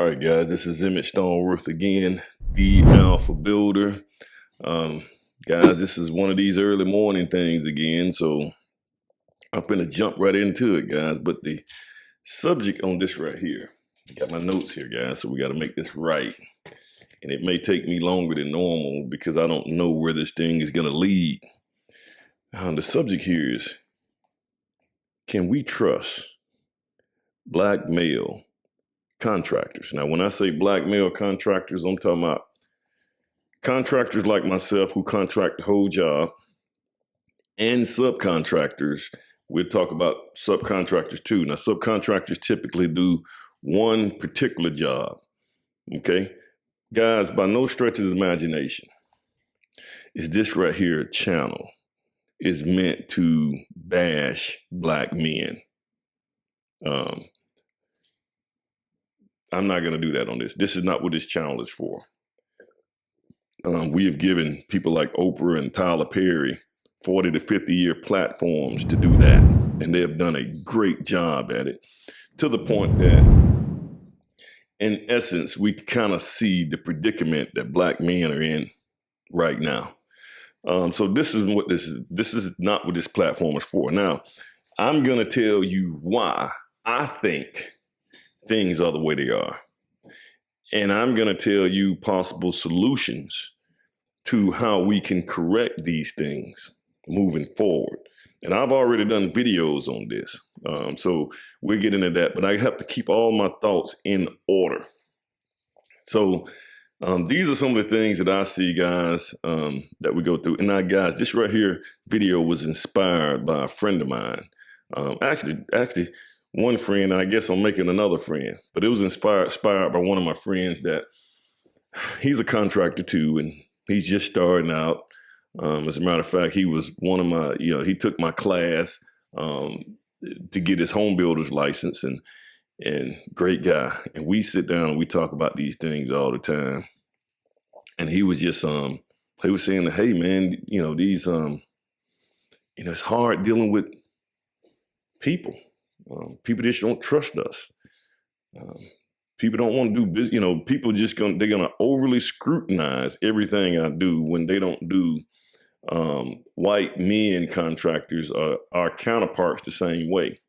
right, guys, this is Emmett Stoneworth again, the Alpha Builder. Um, Guys, this is one of these early morning things again, so I'm gonna jump right into it, guys. But the subject on this right here, I got my notes here, guys, so we got to make this right. And it may take me longer than normal because I don't know where this thing is gonna lead. The subject here is, can we trust black male contractors? Now, when I say black male contractors, I'm talking about contractors like myself who contract the whole job, and subcontractors. We'll talk about subcontractors too. Now, subcontractors typically do one particular job. Okay, guys, by no stretch of the imagination is this right here channel is meant to bash black men. I'm not going to do that on this. This is not what this channel is for. We have given people like Oprah and Tyler Perry 40 to 50-year platforms to do that. And they have done a great job at it, to the point that, in essence, we kind of see the predicament that black men are in right now. So this is what this is. This is not what this platform is for. Now, I'm going to tell you why I think things are the way they are. And I'm going to tell you possible solutions to how we can correct these things moving forward. And I've already done videos on this. So we'll get into that, but I have to keep all my thoughts in order. So these are some of the things that I see, guys, that we go through. And now, guys, this right here video was inspired by a friend of mine. Actually, one friend, and I guess I'm making another friend, but it was inspired by one of my friends that he's a contractor too, and he's just starting out. As a matter of fact, he was one of my, he took my class to get his home builder's license, and great guy. And we sit down and we talk about these things all the time. And he was just, he was saying that, hey man, these, it's hard dealing with people. People just don't trust us. People don't want to do business. People they're gonna overly scrutinize everything I do when they don't do. White men contractors are our counterparts the same way.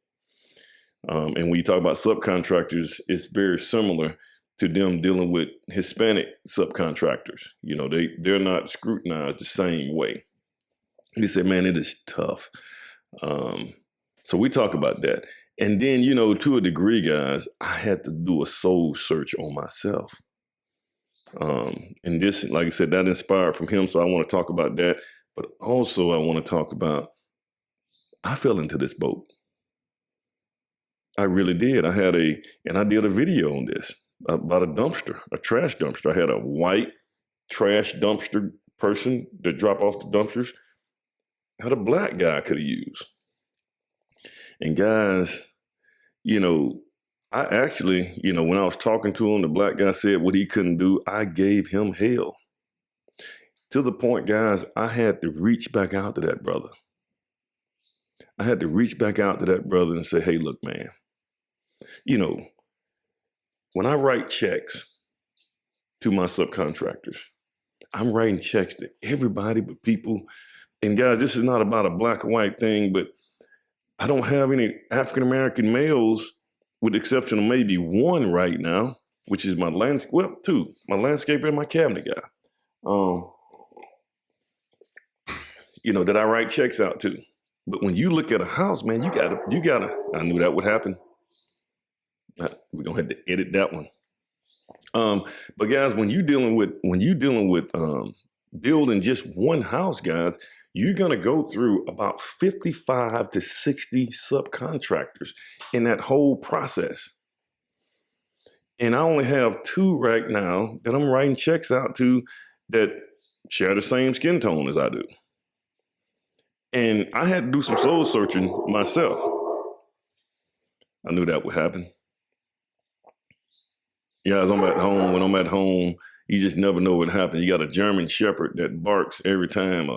And when you talk about subcontractors, it's very similar to them dealing with Hispanic subcontractors. They're not scrutinized the same way. He said, man, it is tough. So we talk about that. And then, to a degree, guys, I had to do a soul search on myself. And this, like I said, that inspired from him. So I want to talk about that. But also I want to talk about, I fell into this boat. I really did. I did a video on this about a dumpster, a trash dumpster. I had a white trash dumpster person to drop off the dumpsters. I had a black guy I could have used. And guys, I actually, when I was talking to him, the black guy said what he couldn't do. I gave him hell. To the point, guys, I had to reach back out to that brother. I had to reach back out to that brother and say, hey, look, man, when I write checks to my subcontractors, I'm writing checks to everybody but people. And guys, this is not about a black or white thing, but I don't have any African-American males, with the exception of maybe one right now, which is my two, my landscaper and my cabinet guy. That I write checks out to. But when you look at a house, man, you gotta, I knew that would happen. We're gonna have to edit that one. But guys, when you're dealing with building just one house, guys, you're gonna go through about 55 to 60 subcontractors in that whole process. And I only have 2 right now that I'm writing checks out to that share the same skin tone as I do. And I had to do some soul searching myself. I knew that would happen. Yeah, as I'm at home, when I'm at home, you just never know what happens. You got a German Shepherd that barks every time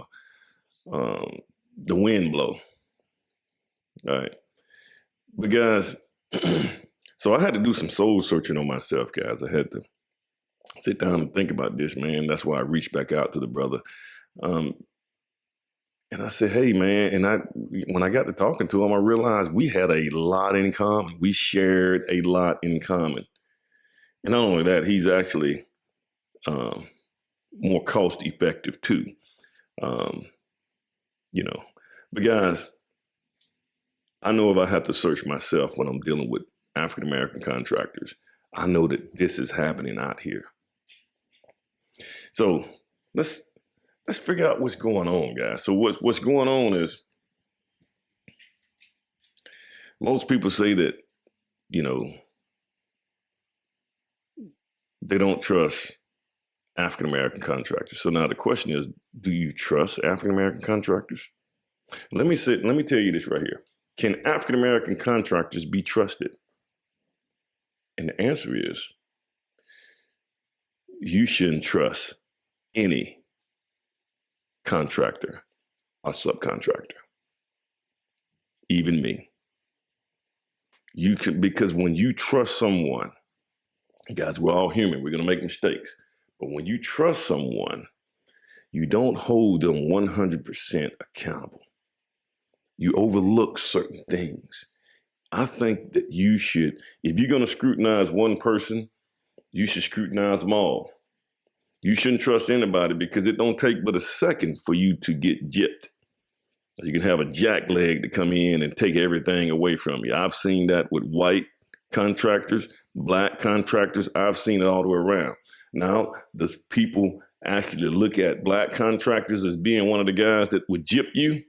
the wind blow. All right. But guys, So I had to do some soul searching on myself, guys. I had to sit down and think about this, man. That's why I reached back out to the brother. And I said, hey, man, and when I got to talking to him, I realized we had a lot in common. We shared a lot in common. And not only that, he's actually more cost effective too. But guys, I know if I have to search myself when I'm dealing with African American contractors, I know that this is happening out here. So let's figure out what's going on, guys. So what's going on is most people say that, they don't trust African American contractors. So now the question is, do you trust African American contractors? Let me tell you this right here. Can African American contractors be trusted? And the answer is, you shouldn't trust any contractor or subcontractor, even me. Because when you trust someone, guys, we're all human. We're going to make mistakes. But when you trust someone, you don't hold them 100% accountable. You overlook certain things. I think that you should, if you're going to scrutinize one person, you should scrutinize them all. You shouldn't trust anybody because it don't take but a second for you to get gypped. You can have a jackleg to come in and take everything away from you. I've seen that with white contractors, black contractors. I've seen it all the way around. Now, does people actually look at black contractors as being one of the guys that would gyp you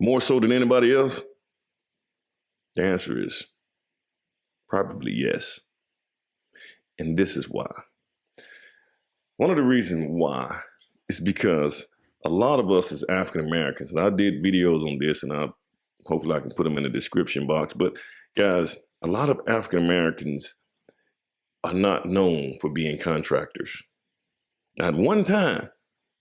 more so than anybody else? The answer is probably yes. And this is why. One of the reasons why is because a lot of us as African Americans, and I did videos on this, and hopefully I can put them in the description box, but guys, a lot of African Americans are not known for being contractors. At one time,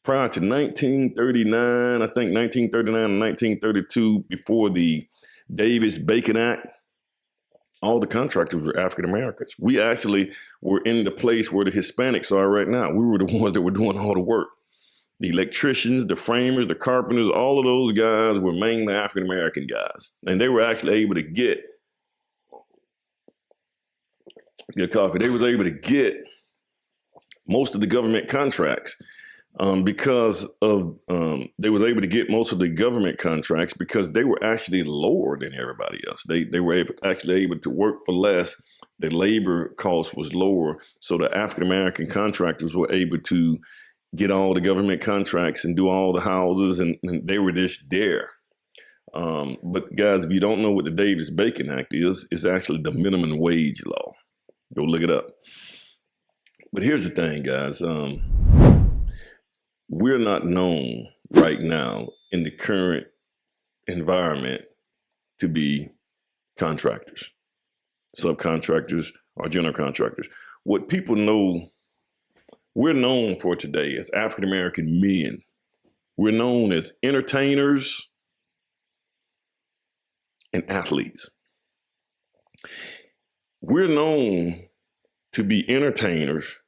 prior to 1939, I think 1939 and 1932, before the Davis-Bacon Act, all the contractors were African Americans. We actually were in the place where the Hispanics are right now. We were the ones that were doing all the work. The electricians, the framers, the carpenters, all of those guys were mainly African American guys. And they were actually able to get coffee. They was able to get most of the government contracts because they was able to get most of the government contracts because they were actually lower than everybody else. They were actually able to work for less. The labor cost was lower. So the African American contractors were able to get all the government contracts and do all the houses, and they were just there. But guys, if you don't know what the Davis-Bacon Act is, it's actually the minimum wage law. Go look it up. But here's the thing, guys. We're not known right now in the current environment to be contractors, subcontractors, or general contractors. What people know, we're known for today as African American men. We're known as entertainers and athletes. We're known to be entertainers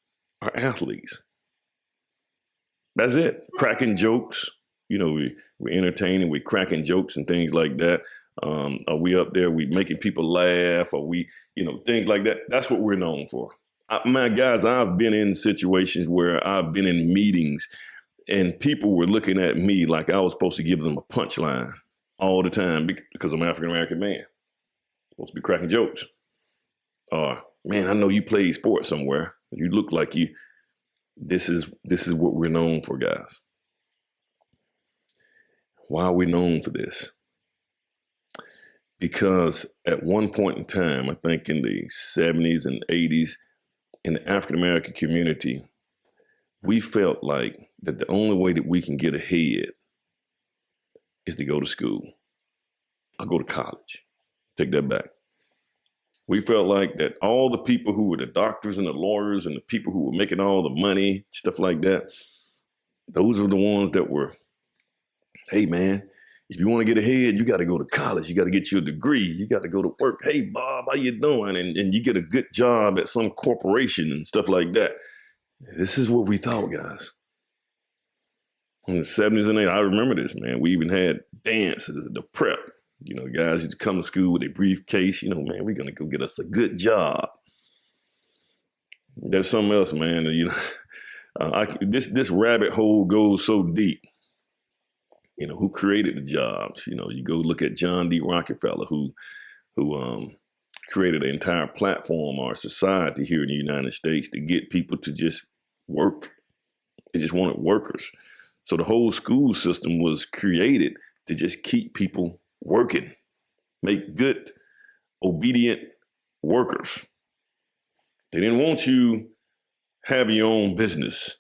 or athletes. That's it. Cracking jokes. We're entertaining, we're cracking jokes and things like that. Are we up there, we making people laugh, or we, things like that. That's what we're known for. Guys, I've been in situations where I've been in meetings and people were looking at me like I was supposed to give them a punchline all the time because I'm an African American man. Supposed to be cracking jokes. Man, I know you played sports somewhere. You look like you. This is what we're known for, guys. Why are we known for this? Because at one point in time, I think in the 70s and 80s, in the African American community, we felt like that the only way that we can get ahead is to go to school or go to college. Take that back. We felt like that all the people who were the doctors and the lawyers and the people who were making all the money, stuff like that, those were the ones that were, hey man, If you want to get ahead, you got to go to college. You got to get your degree. You got to go to work. Hey, Bob, how you doing? And you get a good job at some corporation and stuff like that. This is what we thought, guys. In the 70s and 80s, I remember this, man. We even had dances at the prep. You know, guys used to come to school with a briefcase. You know, man, we're going to go get us a good job. There's something else, man. You know, this rabbit hole goes so deep. You know, who created the jobs? You know, you go look at John D. Rockefeller, who created an entire platform, our society here in the United States, to get people to just work. They just wanted workers. So the whole school system was created to just keep people working, make good, obedient workers. They didn't want you having your own business.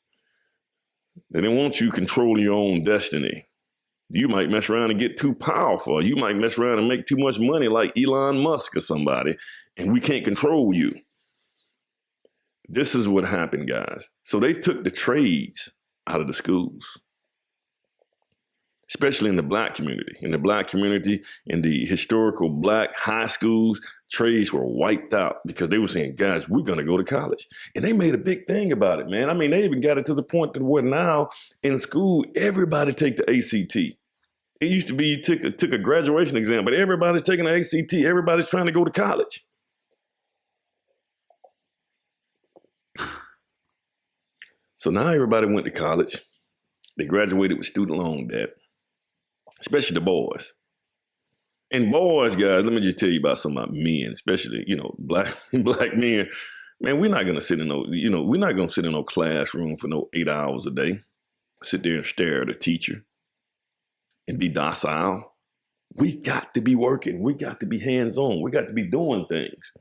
They didn't want you controlling your own destiny. You might mess around and get too powerful. You might mess around and make too much money like Elon Musk or somebody, and we can't control you. This is what happened, guys. So they took the trades out of the schools, especially in the black community. In the black community, in the historical black high schools, trades were wiped out because they were saying, guys, we're going to go to college. And they made a big thing about it, man. I mean, they even got it to the point that where now in school, everybody take the ACT. It used to be you took a graduation exam, but everybody's taking the ACT. Everybody's trying to go to college. So now everybody went to college. They graduated with student loan debt, especially the boys. And boys, guys, let me just tell you about some of my men, especially, you know, black men. Man, we're not going to sit in no classroom for no 8 hours a day, sit there and stare at a teacher and be docile. We got to be working. We got to be hands-on. We got to be doing things.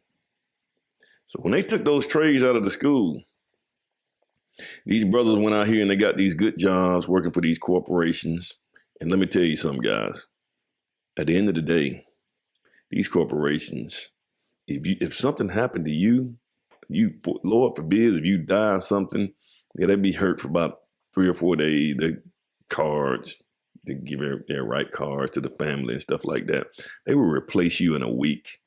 So when they took those trades out of the school, these brothers went out here and they got these good jobs working for these corporations. And let me tell you something, guys. At the end of the day, these corporations, if something happened to you, Lord forbid, if you die or something, yeah, they'd be hurt for about 3 or 4 days. The cards, to give their right cards to the family and stuff like that. They will replace you in a week.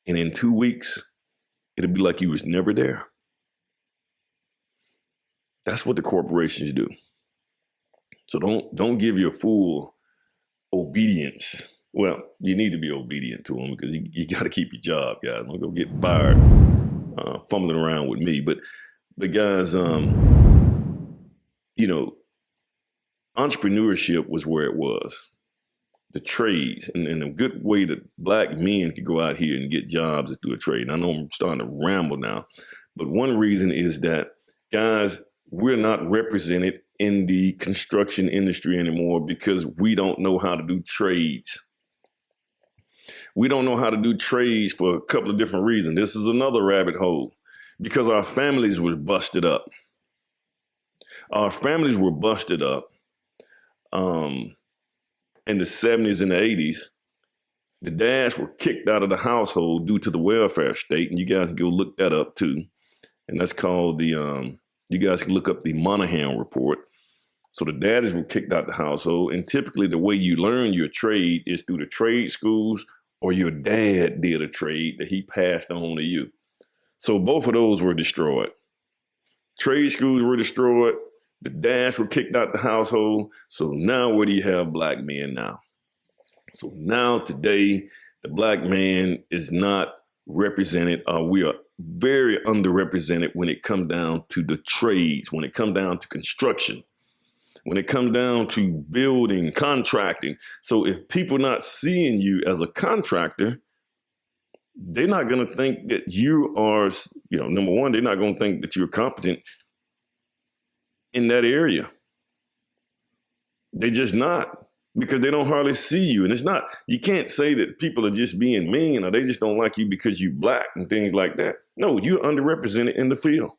And in 2 weeks, it'll be like you was never there. That's what the corporations do. So don't give your full obedience. Well, you need to be obedient to them because you got to keep your job, guys. Don't go get fired fumbling around with me. But guys, you know, entrepreneurship was where it was. The trades and a good way that black men could go out here and get jobs is through a trade. And I know I'm starting to ramble now, but one reason is that, guys, we're not represented in the construction industry anymore because we don't know how to do trades. We don't know how to do trades for a couple of different reasons. This is another rabbit hole because our families were busted up. Our families were busted up in the 70s and the 80s. The dads were kicked out of the household due to the welfare state. And you guys can go look that up too. And that's called you guys can look up the Monahan report. So the daddies were kicked out the household. And typically the way you learn your trade is through the trade schools or your dad did a trade that he passed on to you. So both of those were destroyed. Trade schools were destroyed. The dads were kicked out the household. So now where do you have black men now? So now today, the black man is not represented. We are very underrepresented when it comes down to the trades, when it comes down to construction, when it comes down to building, contracting. So if people not seeing you as a contractor, they're not going to think that you are, number one, they're not going to think that you're competent in that area. They just not, because they don't hardly see you. And it's not, you can't say that people are just being mean or they just don't like you because you black and things like that. No, you're underrepresented in the field.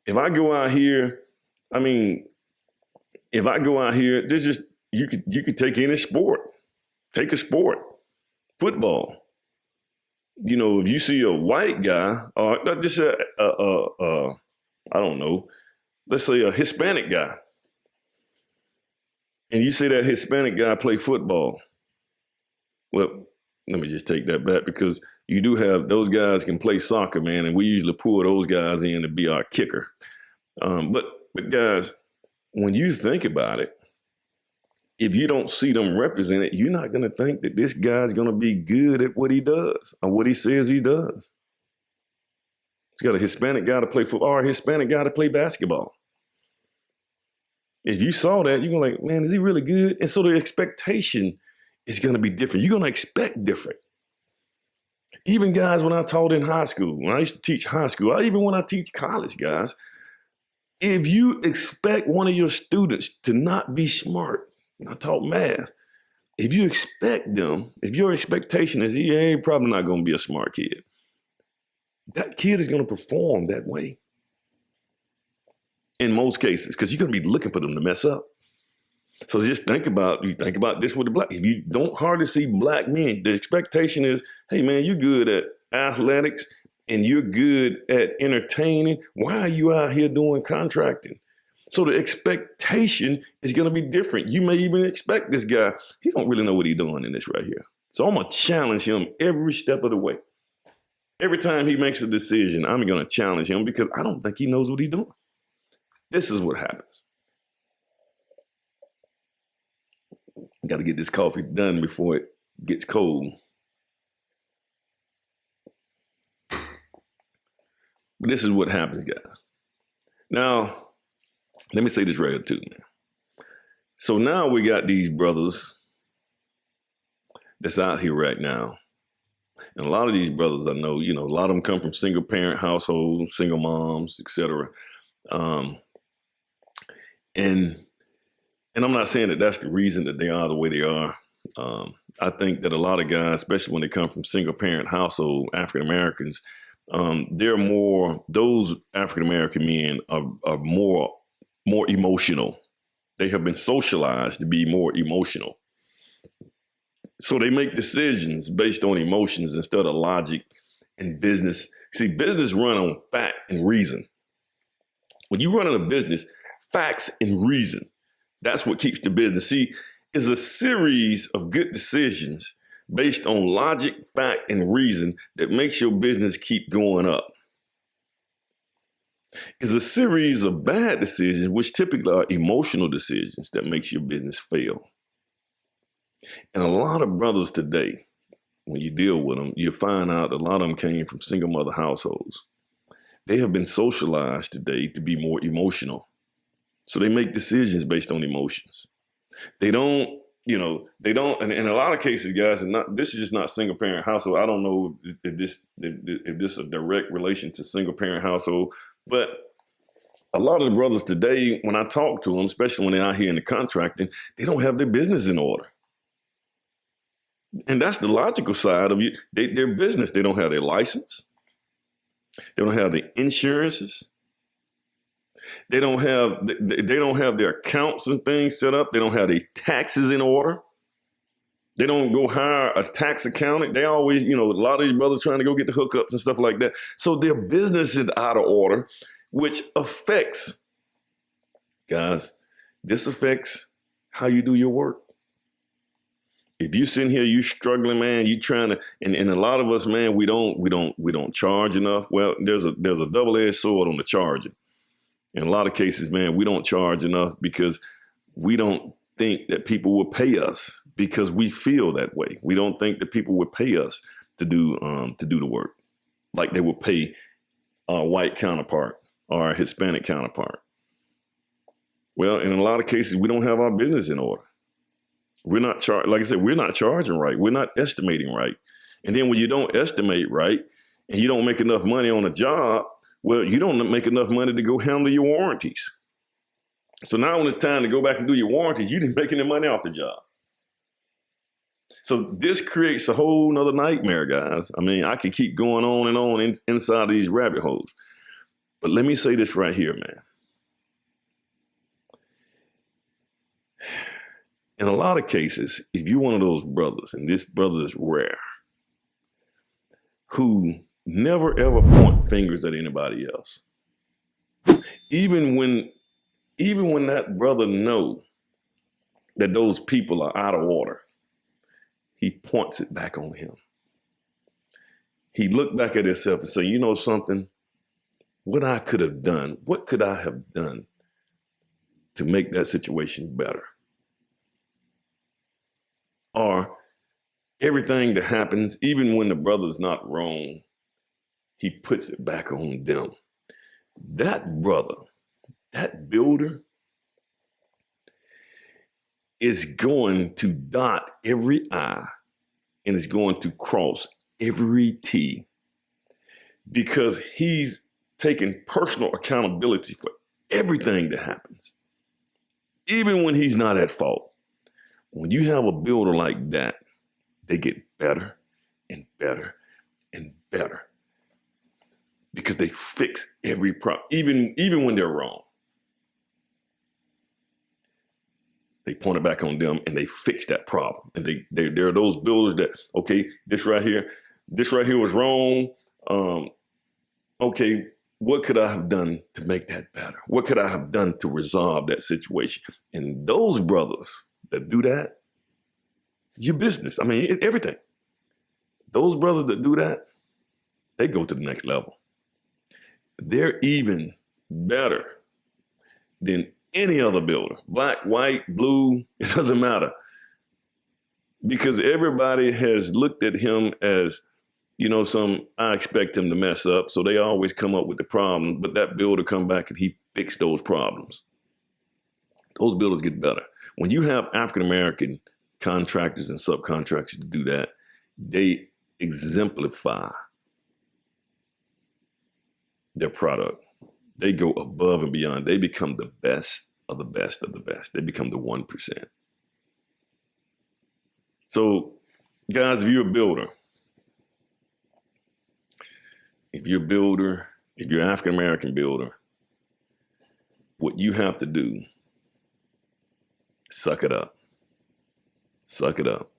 If I go out here, there's just, you could take any sport. Take a sport, football. If you see a white guy, or just I don't know, let's say a Hispanic guy. And you see that Hispanic guy play football. Well, let me just take that back, because you do have those guys can play soccer, man, and we usually pull those guys in to be our kicker. But guys, when you think about it, if you don't see them represented, you're not going to think that this guy's going to be good at what he does or what he says he does. He's got a Hispanic guy to play football or a Hispanic guy to play basketball. If you saw that, you're going to like, man, is he really good? And so the expectation is going to be different. You're going to expect different. Even guys, when I taught in high school, when I used to teach high school, even when I teach college, guys, if you expect one of your students to not be smart, I taught math, if you expect them, if your expectation is he ain't probably not going to be a smart kid, that kid is going to perform that way in most cases, because you're going to be looking for them to mess up. So just think about this with the black. If you don't hardly see black men, the expectation is, hey man, you're good at athletics and you're good at entertaining. Why are you out here doing contracting? So the expectation is going to be different. You may even expect this guy, he don't really know what he's doing in this right here. So I'm going to challenge him every step of the way. Every time he makes a decision, I'm going to challenge him because I don't think he knows what he's doing. This is what happens. Got to get this coffee done before it gets cold. But this is what happens, guys. Now, let me say this right too, man. So now we got these brothers that's out here right now. And a lot of these brothers I know, a lot of them come from single parent households, single moms, etc. And I'm not saying that that's the reason that they are the way they are. I think that a lot of guys, especially when they come from single parent household, African Americans, those African American men are more emotional. They have been socialized to be more emotional. So they make decisions based on emotions instead of logic and business. See, business run on fact and reason. When you run a business, facts and reason, that's what keeps the business. See, it's a series of good decisions based on logic, fact, and reason that makes your business keep going up. It's a series of bad decisions, which typically are emotional decisions, that makes your business fail. And a lot of brothers today, when you deal with them, you find out a lot of them came from single mother households. They have been socialized today to be more emotional. So they make decisions based on emotions. They don't, and in a lot of cases, guys, this is just not single parent household. I don't know if this is a direct relation to single parent household, but a lot of the brothers today, when I talk to them, especially when they're out here in the contracting, they don't have their business in order. And that's the logical side of their business. They don't have their license. They don't have the insurances. They don't have their accounts and things set up. They don't have their taxes in order. They don't go hire a tax accountant. They always, a lot of these brothers trying to go get the hookups and stuff like that. So their business is out of order, which affects, guys, this affects how you do your work. If you sitting here, you struggling, man, you trying to, and a lot of us, man, we don't charge enough. Well, there's a double-edged sword on the charging. In a lot of cases, man, we don't charge enough because we don't think that people will pay us because we feel that way. We don't think that people would pay us to do the work like they would pay our white counterpart or our Hispanic counterpart. Well, in a lot of cases, we don't have our business in order. We're not like I said, we're not charging right. We're not estimating right. And then when you don't estimate right and you don't make enough money on a job, well, you don't make enough money to go handle your warranties. So now when it's time to go back and do your warranties, you didn't make any money off the job. So this creates a whole nother nightmare, guys. I mean, I could keep going on and on inside of these rabbit holes. But let me say this right here, man. In a lot of cases, if you're one of those brothers, and this brother is rare, who never ever point fingers at anybody else, even when that brother know that those people are out of order, he points it back on him. He looked back at himself and said, you know something? What I could have done, what could I have done to make that situation better? Or everything that happens, even when the brother's not wrong, he puts it back on them. That brother, that builder, is going to dot every I and is going to cross every T, because he's taking personal accountability for everything that happens, even when he's not at fault. When you have a builder like that, they get better and better and better, because they fix every problem, even when they're wrong. They point it back on them and they fix that problem. And there are those builders that, okay, this right here was wrong. Okay, what could I have done to make that better? What could I have done to resolve that situation? And those brothers that do that, your business, I mean, everything. Those brothers that do that, they go to the next level. They're even better than any other builder, black, white, blue, it doesn't matter. Because everybody has looked at him as, I expect him to mess up. So they always come up with the problem, but that builder come back and he fixed those problems. Those builders get better. When you have African-American contractors and subcontractors to do that, they exemplify their product. They go above and beyond. They become the best of the best of the best. They become the 1%. So, guys, if you're a builder, if you're an African-American builder, what you have to do, suck it up. Suck it up.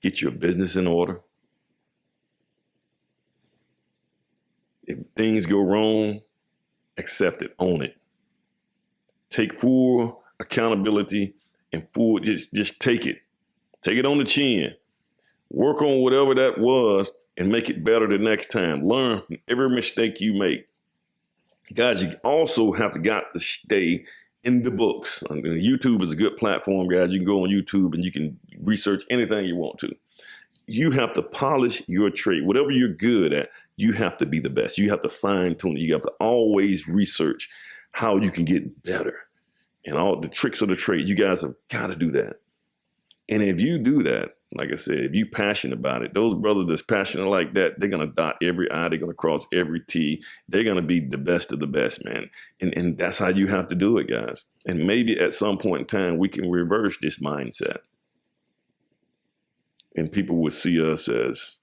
Get your business in order. If things go wrong, accept it, own it. Take full accountability and just take it. Take it on the chin. Work on whatever that was and make it better the next time. Learn from every mistake you make. Guys, you also have got to stay in the books. YouTube is a good platform, guys. You can go on YouTube and you can research anything you want to. You have to polish your trade. Whatever you're good at, you have to be the best. You have to fine tune it. You have to always research how you can get better and all the tricks of the trade. You guys have got to do that. And if you do that, like I said, if you're passionate about it, those brothers that's passionate like that, they're going to dot every I, they're going to cross every T. They're going to be the best of the best, man. And that's how you have to do it, guys. And maybe at some point in time, we can reverse this mindset. And people would see us as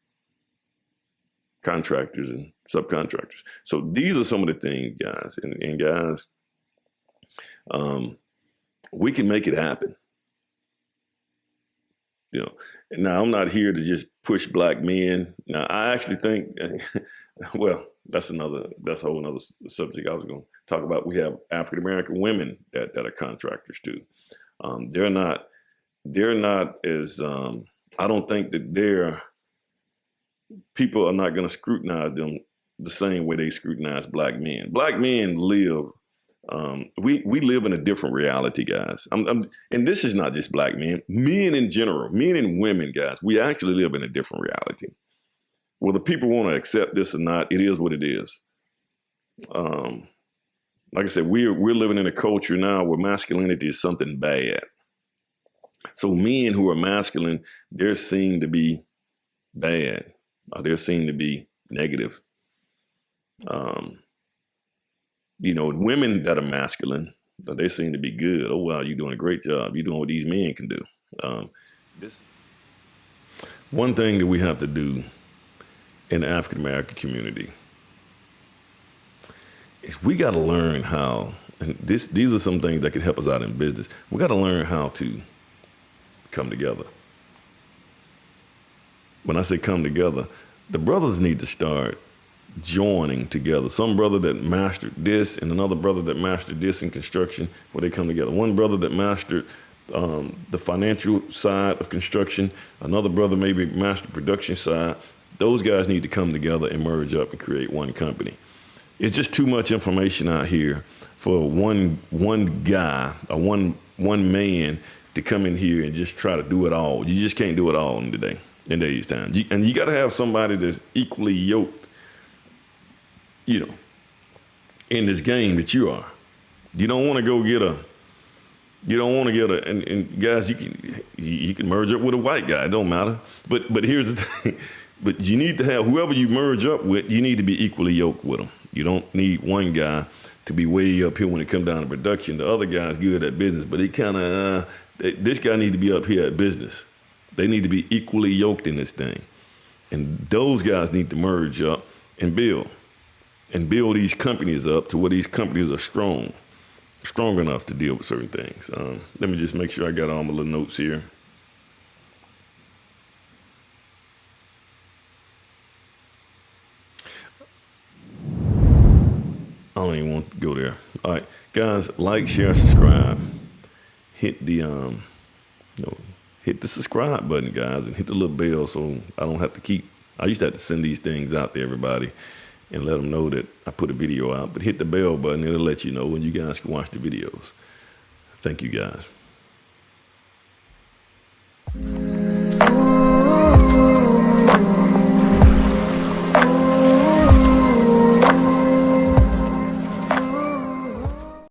contractors and subcontractors. So these are some of the things, guys. And guys, we can make it happen. Now I'm not here to just push black men. Now I actually think, well, that's a whole nother subject I was going to talk about. We have African-American women that are contractors too. They're not as, I don't think that people are not going to scrutinize them the same way they scrutinize black men. Black men live, we live in a different reality, guys. And this is not just black men, men in general, men and women, guys, we actually live in a different reality. Whether people want to accept this or not, it is what it is. Like I said, we're living in a culture now where masculinity is something bad. So men who are masculine, they're seen to be bad. Or they're seen to be negative. Women that are masculine, they seem to be good. Oh, wow, you're doing a great job. You're doing what these men can do. This one thing that we have to do in the African-American community is we got to learn how, and these are some things that can help us out in business. We got to learn how to come together. When I say come together, the brothers need to start joining together. Some brother that mastered this and another brother that mastered this in construction, where they come together. One brother that mastered the financial side of construction, another brother maybe master production side. Those guys need to come together and merge up and create one company. It's just too much information out here for one guy or one man to come in here and just try to do it all. You just can't do it all in today's time. And you got to have somebody that's equally yoked, in this game that you are. You don't want to go get a. You don't want to get a. And guys, you can merge up with a white guy. It don't matter. But here's the thing. But you need to have whoever you merge up with. You need to be equally yoked with them. You don't need one guy to be way up here when it comes down to production. The other guy's good at business, but he kind of this guy needs to be up here at business. They need to be equally yoked in this thing, and those guys need to merge up and build these companies up to where these companies are strong enough to deal with certain things. Let me just make sure I got all my little notes here. I don't even want to go there. All right, guys, like, share, subscribe. Hit the hit the subscribe button, guys, and hit the little bell so I don't have to keep. I used to have to send these things out to everybody and let them know that I put a video out. But hit the bell button; it'll let you know when you guys can watch the videos. Thank you, guys.